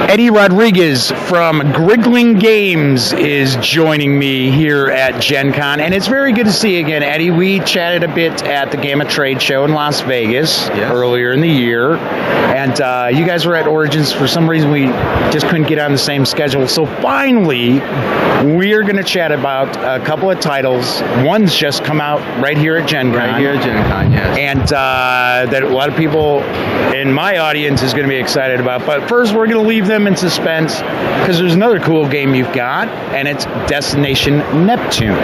Eddie Rodriguez from Griggling Games is joining me here at Gen Con, and it's very good to see you again, Eddie. We chatted a bit at the Gamma Trade Show in Las Vegas earlier in the year, and you guys were at Origins. For some reason, we just couldn't get on the same schedule, so finally, we're going to chat about a couple of titles. One's just come out right here at Gen Con. Right here at Gen Con, yes. And that a lot of people in my audience is going to be excited about. But first, we're going to leave them in suspense because there's another cool game you've got, and it's Destination Neptune.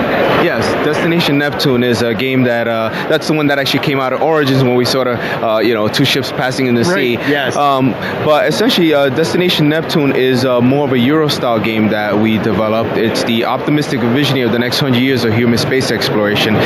Yes, Destination Neptune is a game that that's the one that actually came out of Origins when we sort of two ships passing in the sea. Yes. But essentially, Destination Neptune is more of a Euro-style game that we developed. It's the optimistic visioning of the next 100 years of human space exploration.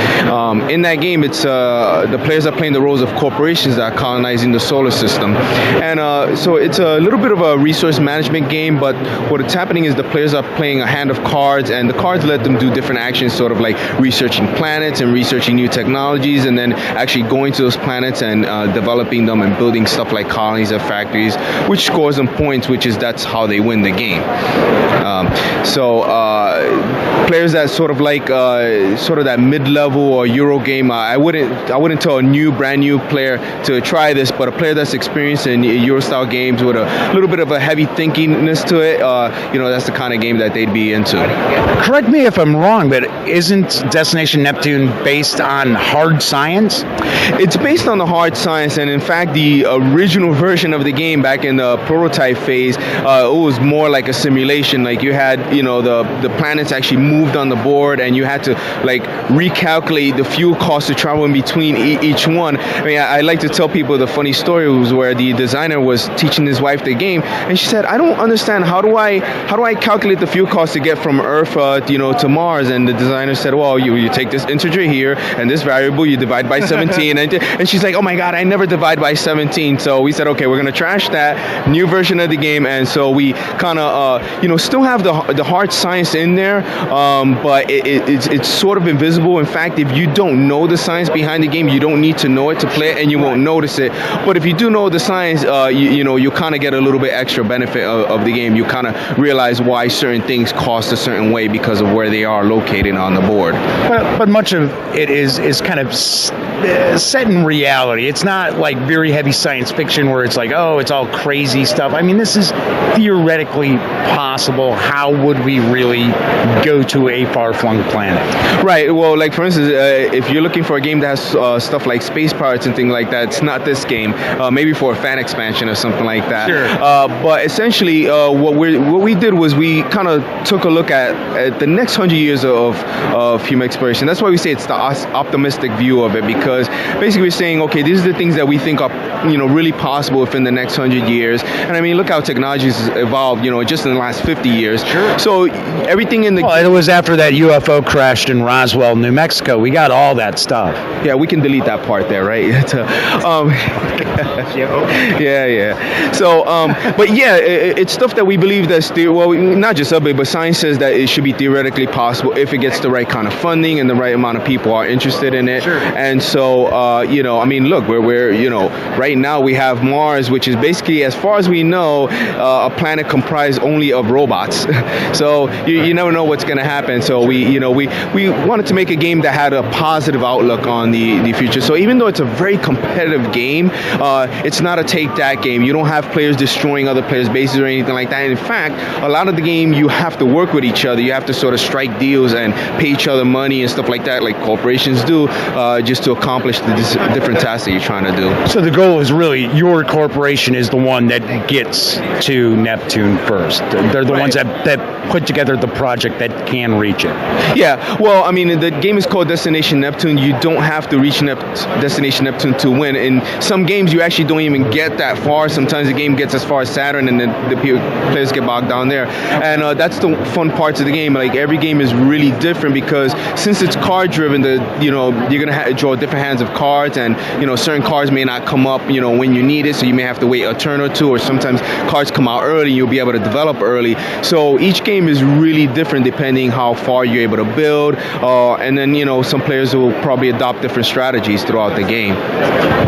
In that game, it's the players are playing the roles of corporations that are colonizing the solar system, and so it's a little bit of a resource management game. But what's happening is the players are playing a hand of cards, and the cards let them do different actions, sort of like researching planets and researching new technologies, and then actually going to those planets and developing them and building stuff like colonies or factories, which scores them points, that's how they win the game. Players that sort of like that mid-level or Euro game, I wouldn't tell a brand new player to try this, but a player that's experienced in Euro-style games with a little bit of a heavy thinkingness to it, that's the kind of game that they'd be into. Correct me if I'm wrong, but isn't Destination Neptune based on hard science? It's based on the hard science, and in fact, the original version of the game back in the prototype phase, it was more like a simulation. Like you had, the planets actually moved on the board, and you had to like recalculate the fuel cost to travel in between each one. I mean, I like to tell people the funny story was where the designer was teaching his wife the game, and she said, "I don't understand. How do I calculate the fuel cost to get from Earth, to Mars?" And the designer said, "Well, you take this integer here and this variable, you divide by 17." And she's like, "Oh my God, I never divide by 17." So we said, "Okay, we're gonna trash that new version of the game," and so we kind of still have the hard science in there, but it's sort of invisible. In fact, if you don't know the science behind the game, you don't need to know it to play it, and you won't notice it. But if you do know the science, you kind of get a little bit extra benefit of the game. You kind of realize why certain things cost a certain way because of where they are located on the board. But much of it is kind of set in reality. It's not like very heavy science fiction where it's like, oh, it's all crazy stuff. I mean, this is theoretically possible. How would we really go to a far-flung planet? Right. Well, like for instance, if you're looking for a game that has stuff like space pirates and things like that, it's not this game. Maybe for a fan expansion or something like that. Sure. But essentially, what we did was we kind of took a look at the next 100 years of human exploration. That's why we say it's the optimistic view of it, because basically we're saying, okay, these are the things that we think are really possible within the next 100 years. And I mean, look how technology has evolved, just in the last 50 years. Sure. So everything in the it was after that UFO crashed in Roswell, New Mexico. We got all that stuff. Yeah, we can delete that part there, right? Yeah. So, but yeah, it's stuff that we believe that's not just us, but science says that it should be theoretically possible if it gets the right kind of funding and the right amount of people are interested in it. Sure. And so, I mean, look, we're right now we have Mars, which is basically, as far as we know, a planet comprised only of robots. So you never know what's going to happen. So we wanted to make a game that had a positive outlook on the future. So even though it's a very competitive game, it's not a take that game. You don't have players destroying other players' bases or anything like that. And in fact, a lot of the game you have to work with each other. You have to sort of strike deals and pay each other money and stuff like that, like corporations do, just to accomplish the different tasks that you're trying to do. So the goal is really your corporation is the one that gets to Neptune first. They're the ones that put together the project that can reach it. Yeah, well, I mean, the game is called Destination Neptune. You don't have to reach Destination Neptune to win. In some games, you actually don't even get that far. Sometimes the game gets as far as Saturn, and then the players get bogged down there. And that's the fun parts of the game. Like, every game is really different because since it's card-driven, you're going to draw different hands of cards, and, certain cards may not come up, when you need it, so you may have to wait a turn or two, or sometimes cards come out early, you'll be able to develop early. So each game is really different depending seeing how far you're able to build, and then some players will probably adopt different strategies throughout the game.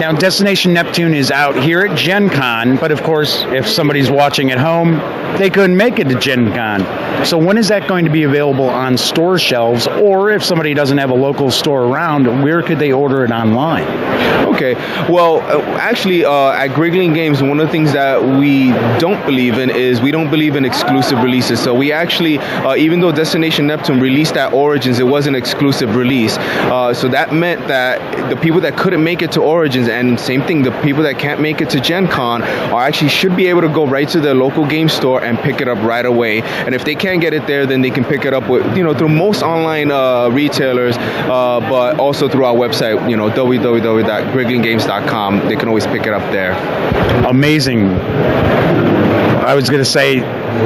Now, Destination Neptune is out here at Gen Con, but of course, if somebody's watching at home, they couldn't make it to Gen Con. So when is that going to be available on store shelves, or if somebody doesn't have a local store around, where could they order it online? Okay, well, actually, at Griggling Games, one of the things that we don't believe in is we don't believe in exclusive releases. So we actually, even though Destination Neptune released at Origins, it was an exclusive release. So that meant that the people that couldn't make it to Origins, and same thing, the people that can't make it to Gen Con should be able to go right to their local game store and pick it up right away. And if they can't get it there, then they can pick it up with, through most online retailers, but also through our website, www.grigglinggames.com. They can always pick it up there. Amazing. I was going to say,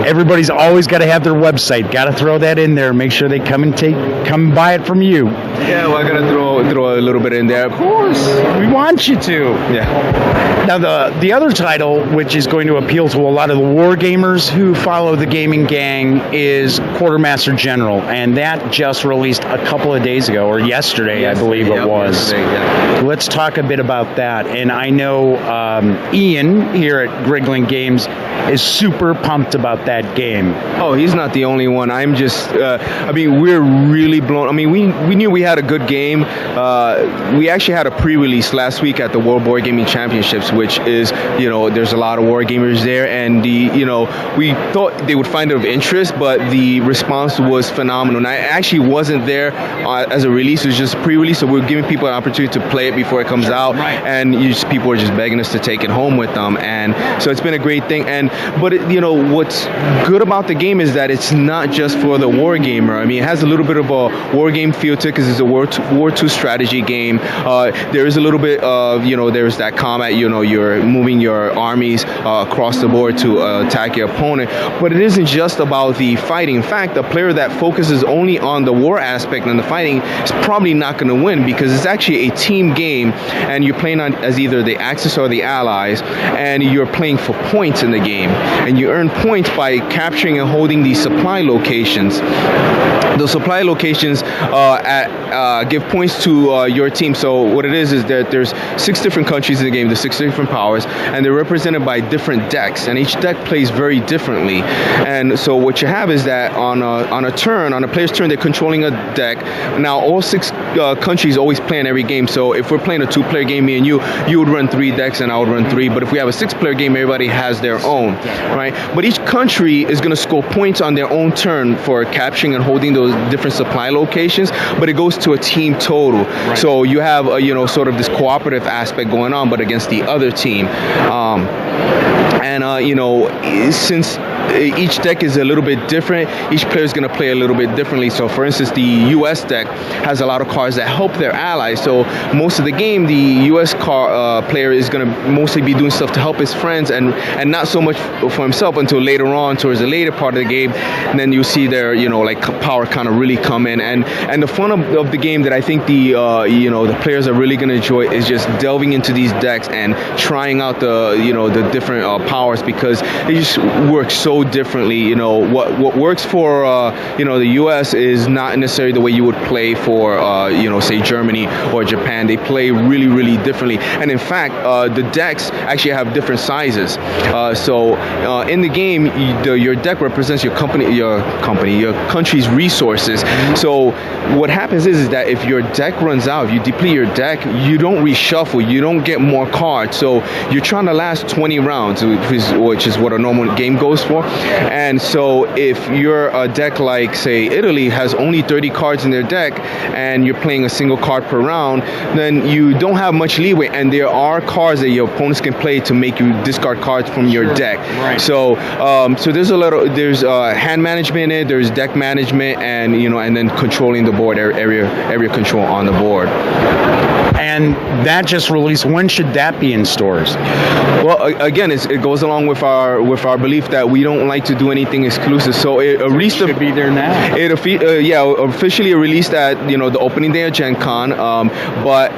everybody's always got to have their website. Got to throw that in there. Make sure they come buy it from you. Yeah, well, I got to throw a little bit in there. Of course, we want you to. Yeah. Now, the other title, which is going to appeal to a lot of the war gamers who follow the gaming gang, is Quartermaster General, and that just released a couple of days ago, or yesterday, I believe it was. Yeah. Let's talk a bit about that. And I know Ian here at Griggling Games is super pumped about that game. Oh, he's not the only one. I'm just, we're really blown. We knew we had a good game. We actually had a pre-release last week at the World Board Gaming Championships, which is, there's a lot of war gamers there, and we thought they would find it of interest, but the response was phenomenal. And I actually wasn't there as a release. It was just pre-release, so we were giving people an opportunity to play it before it comes out, right. And people were just begging us to take it home with them, and so it's been a great thing. But what's good about the game is that it's not just for the war gamer. It has a little bit of a war game feel to it because it's a War II strategy game. There is a little bit of, there's that combat, you're moving your armies across the board to attack your opponent. But it isn't just about the fighting. In fact, a player that focuses only on the war aspect and the fighting is probably not going to win, because it's actually a team game, and you're playing as either the Axis or the Allies, and you're playing for points in the game. And you earn points by capturing and holding these supply locations. The supply locations give points to your team. So what it is that there's 6 different countries in the game, the 6 different powers, and they're represented by different decks, and each deck plays very differently. And so what you have is that on a player's turn, they're controlling a deck. Now all 6 countries always play in every game. So if we're playing a 2-player game, me and you would run 3 decks and I would run 3. But if we have a 6-player game, everybody has their own, right? But each country is going to score points on their own turn for capturing and holding those different supply locations, but it goes to a team total. Right. So you have sort of this cooperative aspect going on, but against the other team. Since each deck is a little bit different, each player is going to play a little bit differently. So for instance, the US deck has a lot of cards that help their allies. So most of the game, the US player is going to mostly be doing stuff to help his friends and not so much for himself until later on, towards the later part of the game. And then you see their power kind of really come in. And the fun of the game that I think the players are really going to enjoy is just delving into these decks and trying out the different powers, because they just work so differently. What works for the US is not necessarily the way you would play for say Germany or Japan. They play really, really differently. And in fact, the decks actually have different sizes. So in the game, your deck represents your country's resources. So what happens is that if your deck runs out, if you deplete your deck, you don't reshuffle, you don't get more cards. So you're trying to last 20 rounds, which is what a normal game goes for. And so if your deck, like say Italy, has only 30 cards in their deck, and you're playing a single card per round, then you don't have much leeway, and there are cards that your opponents can play to make you discard cards from your deck. Right. So there's hand management in it, there's deck management, and and then controlling the board, area control on the board. And that just released. When should that be in stores? Well, again, it goes along with our belief that we don't don't like to do anything exclusive. So it released should be there now. It officially released at the opening day of Gen Con. But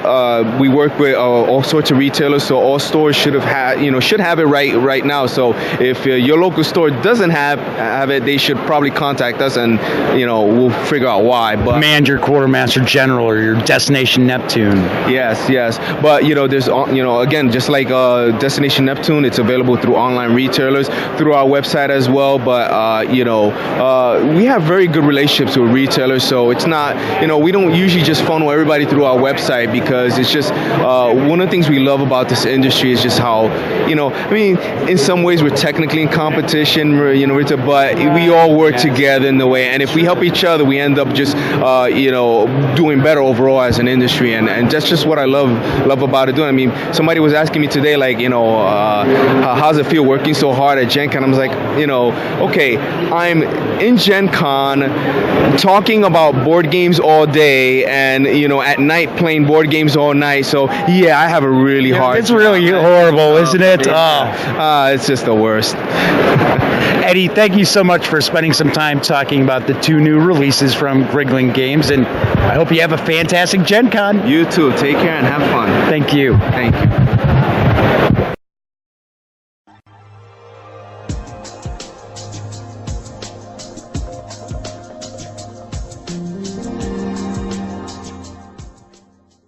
we work with all sorts of retailers, so all stores should have it right now. So if your local store doesn't have it, they should probably contact us, and we'll figure out why. But Command your Quartermaster General or your Destination Neptune. Yes. But there's again, just like Destination Neptune, it's available through online retailers, through our website as well. But we have very good relationships with retailers, so it's not we don't usually just funnel everybody through our website, because it's just one of the things we love about this industry is just how in some ways we're technically in competition, but we all work together in the way, and if we help each other, we end up just doing better overall as an industry, and that's just what I love about it doing. I mean, somebody was asking me today, like, how's it feel working so hard at Gen Con? I was like, okay, I'm in Gen Con talking about board games all day, and at night playing board games all night. So yeah, I have a really hard. It's really horrible, isn't it? It's just the worst. Eddie, thank you so much for spending some time talking about the 2 new releases from Griggling Games, and I hope you have a fantastic Gen Con. You too. Take care and have fun. Thank you. Thank you.